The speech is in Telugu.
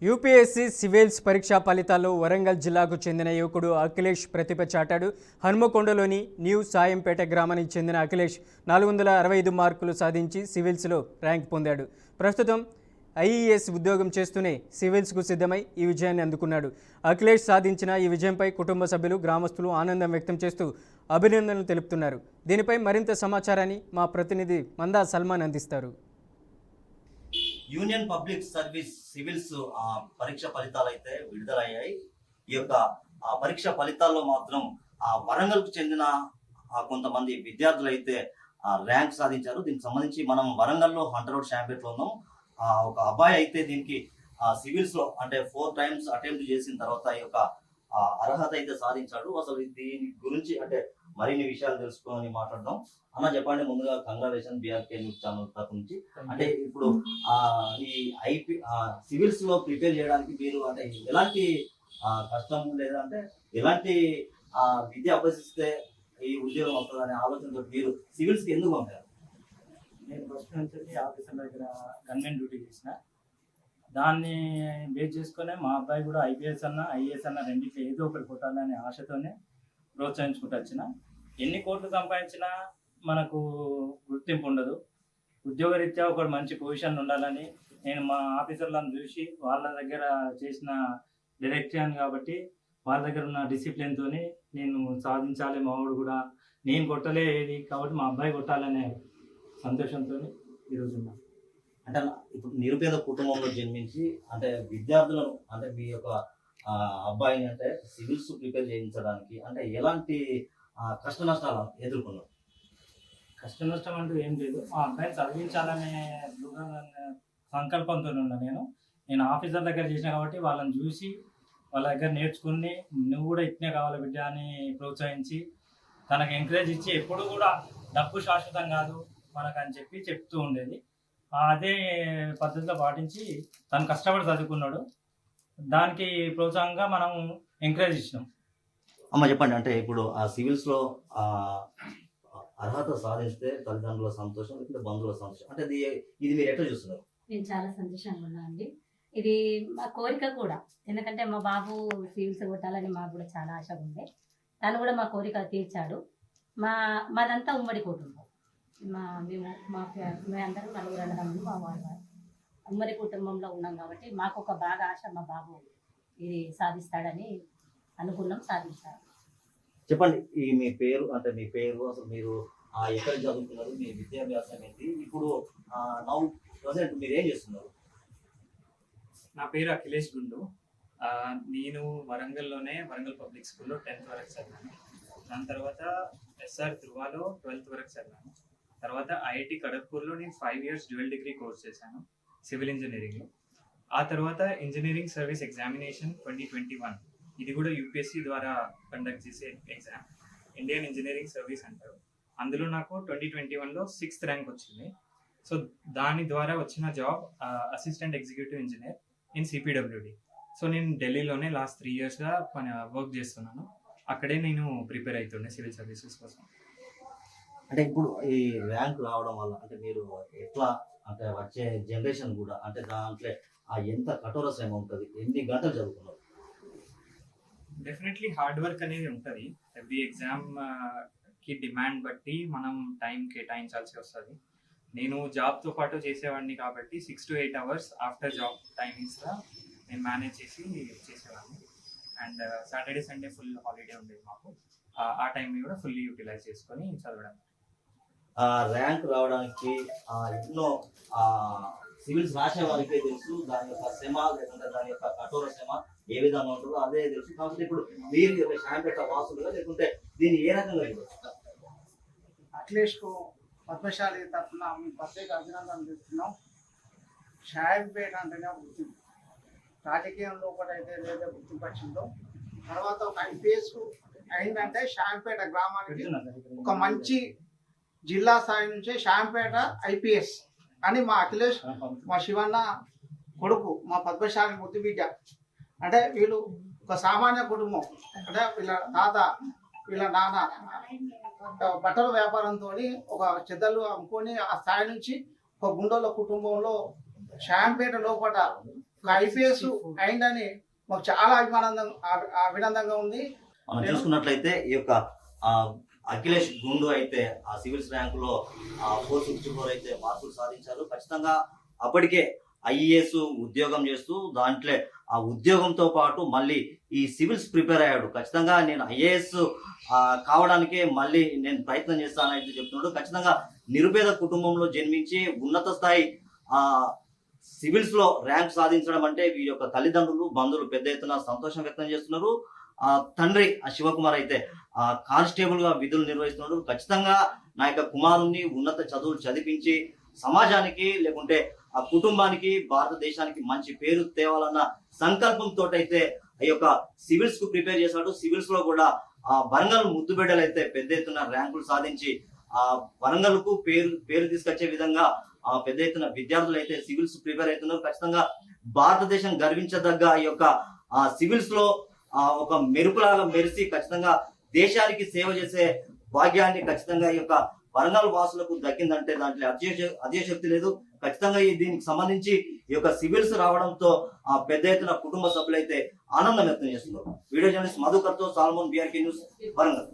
యూపీఎస్సీ సివిల్స్ పరీక్షా ఫలితాల్లో వరంగల్ జిల్లాకు చెందిన యువకుడు అఖిలేష్ ప్రతిభ చాటాడు. హనుమకొండలోని న్యూ సాయంపేట గ్రామానికి చెందిన అఖిలేష్ 465 మార్కులు సాధించి సివిల్స్లో ర్యాంక్ పొందాడు. ప్రస్తుతం ఐఏఎస్ ఉద్యోగం చేస్తూనే సివిల్స్కు సిద్ధమై ఈ విజయాన్ని అందుకున్నాడు. అఖిలేష్ సాధించిన ఈ విజయంపై కుటుంబ సభ్యులు, గ్రామస్తులు ఆనందం వ్యక్తం చేస్తూ అభినందనలు తెలుపుతున్నారు. దీనిపై మరింత సమాచారాన్ని మా ప్రతినిధి మందా సల్మాన్ అందిస్తారు. యూనియన్ పబ్లిక్ సర్వీస్ సివిల్స్ పరీక్ష ఫలితాలు అయితే విడుదలయ్యాయి. ఈ యొక్క పరీక్ష ఫలితాల్లో మాత్రం వరంగల్ కు చెందిన కొంతమంది విద్యార్థులు అయితే ర్యాంక్ సాధించారు. దీనికి సంబంధించి మనం వరంగల్లో హంటర్ రోడ్ షాంపేట్ లో ఉన్నాం. ఒక అబ్బాయి అయితే దీనికి సివిల్స్ లో అంటే 4 times అటెంప్ట్ చేసిన తర్వాత ఈ యొక్క అర్హత అయితే సాధించాడు. అసలు దీని గురించి అంటే మరిన్ని విషయాలు తెలుసుకొని మాట్లాడదాం. అన్న చెప్పండి, ముందుగా కంగ్రాచులేషన్ బీఆర్కే న్యూస్ ఛానల్ తరఫు నుంచి. అంటే ఇప్పుడు ఈ సివిల్స్ లో ప్రిపేర్ చేయడానికి మీరు అంటే ఎలాంటి కష్టం లేదంటే ఎలాంటి విద్య అభ్యసిస్తే ఈ ఉద్యోగం వస్తుంది అనే ఆలోచనతో మీరు సివిల్స్ కి ఎందుకు పంపారు? నేను ఫస్ట్ నుంచి ఆఫీసర్ దగ్గర గవర్నమెంట్ డ్యూటీ చేసిన, దాన్ని బేస్ చేసుకునే మా అబ్బాయి కూడా ఐపీఎస్ అన్న ఐఏఎస్ అన్న రెండింటిలో ఏదో ఒకటి కొట్టాలనే ఆశతోనే ప్రోత్సహించుకుంటూ వచ్చిన. ఎన్ని కోట్లు సంపాదించినా మనకు గుర్తింపు ఉండదు. ఉద్యోగరీత్యా ఒకటి మంచి పొజిషన్ ఉండాలని నేను మా ఆఫీసర్లను చూసి వాళ్ళ దగ్గర చేసిన డైరెక్షన్ కాబట్టి వాళ్ళ దగ్గర ఉన్న డిసిప్లిన్తో నేను సాధించాలి, మావాడు కూడా నేను కొట్టలేదు కాబట్టి మా అబ్బాయి కొట్టాలనే సంతోషంతో ఈరోజు ఉన్నా. అంటే ఇప్పుడు నిరుపేద కుటుంబంలో జన్మించి అంటే విద్యార్థులను అంటే మీ యొక్క అబ్బాయిని అంటే సివిల్స్ ప్రిపేర్ చేయించడానికి అంటే ఎలాంటి కష్ట నష్టాలు ఎదుర్కొన్నారు? కష్ట నష్టం అంటూ ఏం లేదు. మా అబ్బాయిని చదివించాలనే సంకల్పంతో ఉన్నా. నేను ఆఫీసర్ దగ్గర చేసిన కాబట్టి వాళ్ళని చూసి వాళ్ళ దగ్గర నేర్చుకుని నువ్వు కూడా ఇట్నే కావాలి బిడ్డ అని ప్రోత్సహించి తనకు ఎంకరేజ్ ఇచ్చి ఎప్పుడు కూడా డబ్బు శాశ్వతం కాదు మనకు అని చెప్పి చెప్తూ ఉండేది. అదే పద్ధతిలో పాటించి తను కష్టపడి చదువుకున్నాడు. దానికి ప్రోత్సాహంగా మనం ఎంకరేజ్ ఇచ్చినాం. అమ్మ చెప్పండి, అంటే ఇప్పుడు ఆ సివిల్స్ లో అర్హత సాధిస్తే తల్లిదండ్రుల సంతోషం లేకపోతే బంధువుల సంతోషం అంటే ఇది మీరు ఎట్లా చూస్తున్నారు? నేను చాలా సంతోషంగా ఉన్నా అండి. ఇది మా కోరిక కూడా, ఎందుకంటే మా బాబు సివిల్స్ కొట్టాలని మాకు కూడా చాలా ఆశ ఉండే. తను కూడా మా కోరిక తీర్చాడు. మాదంతా ఉమ్మడి కుటుంబం. మేమందరం 4 అన్నదమ్ములు, మా వాళ్ళు ఉమ్మడి కుటుంబంలో ఉన్నాం కాబట్టి మాకు ఒక బాగా ఆశ మా బాబు ఇది సాధిస్తాడని అనుకున్నాం, సాధించాడు. చెప్పండి, మీ పేరు అంటే మీ పేరు, అసలు మీరు ఎక్కడ చదువుతున్నారు, మీ విద్యాభ్యాసం ఏంటి, ఇప్పుడు నౌ ప్రజెంట్ మీరు ఏం చేస్తున్నారు? నా పేరు అఖిలేష్ గుండు. నేను వరంగల్ పబ్లిక్ స్కూల్లో 10th వరకు చదివాను. దాని తర్వాత ఎస్ఆర్ ధృవాలో 12th వరకు చదివాను. తర్వాత ఐఐటి ఖడగ్పూర్లో నేను 5 years డ్యూయల్ డిగ్రీ కోర్స్ చేశాను సివిల్ ఇంజనీరింగ్లో. ఆ తర్వాత ఇంజనీరింగ్ సర్వీస్ ఎగ్జామినేషన్ 2021, ఇది కూడా యూపీఎస్సీ ద్వారా కండక్ట్ చేసే ఎగ్జామ్, ఇండియన్ ఇంజనీరింగ్ సర్వీస్ అంటారు. అందులో నాకు 2021లో 6th ర్యాంక్ వచ్చింది. సో దాని ద్వారా వచ్చిన job assistant executive engineer in CPWD. So నేను ఢిల్లీలోనే లాస్ట్ 3 yearsగా వర్క్ చేస్తున్నాను. అక్కడే నేను ప్రిపేర్ అవుతుండే సివిల్ సర్వీసెస్ కోసం. అంటే ఇప్పుడు ఈ ర్యాంక్ రావడం వల్ల అంటే మీరు ఎట్లా అంటే వచ్చే జనరేషన్ కూడా అంటే దాంట్లో ఎంత కఠోర శ్రమ ఉంటుంది, ఎన్ని గంటలు చదువుకున్నారు? డెఫినెట్లీ హార్డ్ వర్క్ అనేది ఉంటుంది. ఎవ్రీ ఎగ్జామ్ కి డిమాండ్ బట్టి మనం టైం కేటాయించాల్సి వస్తుంది. నేను జాబ్తో పాటు చేసేవాడిని కాబట్టి 6 to 8 hours ఆఫ్టర్ జాబ్ టైమింగ్స్గా నేను మేనేజ్ చేసి చేసేవాడిని. And Saturday Sunday full holiday ఉండేది మాకు. ఆ టైంని కూడా ఫుల్లీ యూటిలైజ్ చేసుకొని చదవడం. ర్యాంక్ రావడానికి ఎన్నో సివిల్స్ రాసే వారికే తెలుసు దాని యొక్క శ్రమ లేకుంటే దాని యొక్క కఠోర శ్రమ ఏ విధంగా ఉంటుందో అదే తెలుసు. కాబట్టి ఇప్పుడు మీరు షాంపేట వాసులుగా లేకుంటే దీన్ని ఏ రకంగా చూస్తారు? అఖిలేష్ కు పద్మశాలి తరఫున మేము ప్రత్యేక అభినందనలు చేస్తున్నాం. షాంపేట అంటేనే గుర్తింపు, రాజకీయంలో కూడా అయితే ఏదైతే గుర్తింపు వచ్చిందో తర్వాత ఒక ఐపీఎస్ అయిందంటే షాంపేట గ్రామానికి ఒక మంచి జిల్లా స్థాయి నుంచే షాంపేట ఐపీఎస్ అని మా అఖిలేష్, మా శివన్న కొడుకు, మా పద్మశాలి ముద్దు బిడ్డ. అంటే వీళ్ళు ఒక సామాన్య కుటుంబం. అంటే వీళ్ళ తాత వీళ్ళ నాన్న బట్టల వ్యాపారంతో ఒక చెద్దలు అమ్ముకొని ఆ స్థాయి నుంచి ఒక గుండోల కుటుంబంలో షాంపేట లోపల ఒక ఐపీఎస్ అయిందని మాకు చాలా అభినందంగా ఉంది. మనం చూసుకున్నట్లయితే ఈ యొక్క ఆ, అఖిలేష్ గుండు అయితే ఆ సివిల్స్ ర్యాంకులో 464 అయితే మార్కులు సాధించారు. ఖచ్చితంగా అప్పటికే ఐఏఎస్ ఉద్యోగం చేస్తూ దాంట్లో ఆ ఉద్యోగంతో పాటు మళ్ళీ ఈ సివిల్స్ ప్రిపేర్ అయ్యాడు. ఖచ్చితంగా నేను ఐఏఎస్ కావడానికే మళ్ళీ నేను ప్రయత్నం చేస్తానని చెప్తున్నాడు. ఖచ్చితంగా నిరుపేద కుటుంబంలో జన్మించి ఉన్నత స్థాయి సివిల్స్ లో ర్యాంక్ సాధించడం అంటే వీరి యొక్క తల్లిదండ్రులు బంధువులు పెద్ద ఎత్తున సంతోషం వ్యక్తం చేస్తున్నారు. తండ్రి శివకుమార్ అయితే కానిస్టేబుల్ గా విధులు నిర్వహిస్తున్నాడు. ఖచ్చితంగా నా యొక్క కుమారుణ్ణి ఉన్నత చదువులు చదివించి సమాజానికి లేకుంటే ఆ కుటుంబానికి భారతదేశానికి మంచి పేరు తేవాలన్న సంకల్పంతో అయితే ఈ యొక్క సివిల్స్ కు ప్రిపేర్ చేశాడు. సివిల్స్ లో కూడా వరంగల్ ముద్దుబిడ్డలు అయితే పెద్ద ఎత్తున ర్యాంకులు సాధించి వరంగల్ కు పేరు తీసుకొచ్చే విధంగా పెద్ద ఎత్తున విద్యార్థులు అయితే సివిల్స్ ప్రిపేర్ అవుతున్నారు. ఖచ్చితంగా భారతదేశం గర్వించదగ్గ ఈ యొక్క సివిల్స్ లో ఒక మెరుపులాగా మెరిసి ఖచ్చితంగా దేశానికి సేవ చేసే భాగ్యాన్ని ఖచ్చితంగా ఈ యొక్క వరంగల్ వాసులకు దక్కిందంటే దాంట్లో అతిశక్తి లేదు. ఖచ్చితంగా దీనికి సంబంధించి ఈ యొక్క సివిల్స్ రావడంతో పెద్ద ఎత్తున కుటుంబ సభ్యులైతే ఆనందం వ్యక్తం చేస్తున్నారు. వీడియో జర్నలిస్ట్ మధుకర్తో సాల్మోన్, BRK న్యూస్, వరంగల్.